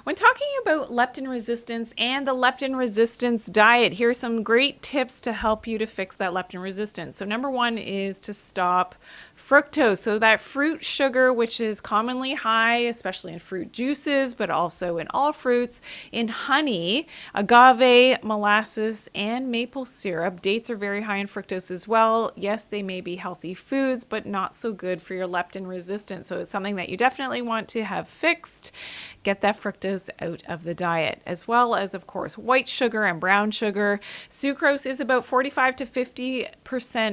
When talking about leptin resistance and the leptin resistance diet, here's some great tips to help you to fix that leptin resistance. So number one is to stop fructose. So that fruit sugar, which is commonly high, especially in fruit juices, but also in all fruits, in honey, agave, molasses, and maple syrup. Dates are very high in fructose as well. Yes, they may be healthy foods, but not so good for your leptin resistance. So it's something that you definitely want to have fixed. Get that fructose out of the diet, as well as, of course, white sugar and brown sugar. Sucrose is about 45 to 50%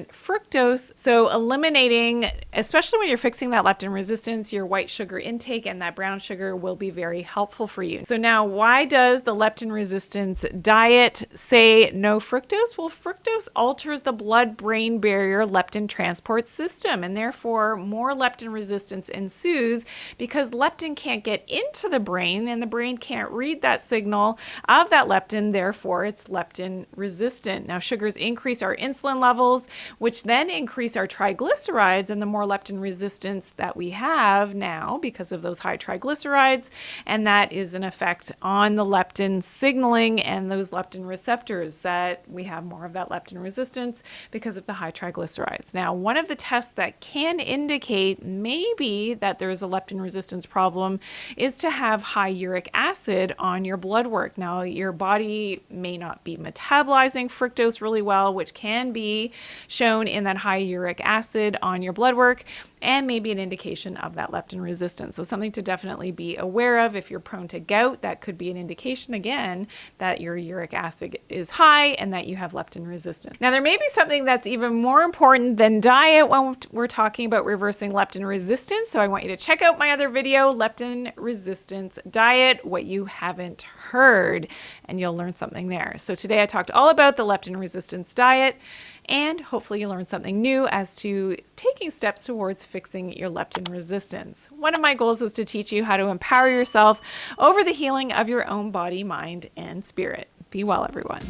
fructose. So eliminating, especially when you're fixing that leptin resistance, your white sugar intake and that brown sugar will be very helpful for you. So now, why does the leptin resistance diet say no fructose? Well, fructose alters the blood-brain barrier leptin transport system, and therefore more leptin resistance ensues because leptin can't get into the brain and the brain can't read that signal of that leptin, therefore it's leptin resistant. Now, sugars increase our insulin levels, which then increase our triglycerides, and the more leptin resistance that we have now because of those high triglycerides, and that is an effect on the leptin signaling and those leptin receptors, that we have more of that leptin resistance because of the high triglycerides. Now, one of the tests that can indicate maybe that there's a leptin resistance problem is to have high uric acid on your blood work. Now, your body may not be metabolizing fructose really well, which can be shown in that high uric acid on your blood work, and maybe an indication of that leptin resistance. So something to definitely be aware of. If you're prone to gout, that could be an indication, again, that your uric acid is high and that you have leptin resistance. Now, there may be something that's even more important than diet when we're talking about reversing leptin resistance. So I want you to check out my other video, Leptin Resistance Diet, what you haven't heard, and you'll learn something there. So today I talked all about the leptin resistance diet, and hopefully you learned something new as to taking steps towards fixing your leptin resistance. One of my goals is to teach you how to empower yourself over the healing of your own body, mind, and spirit. Be well, everyone.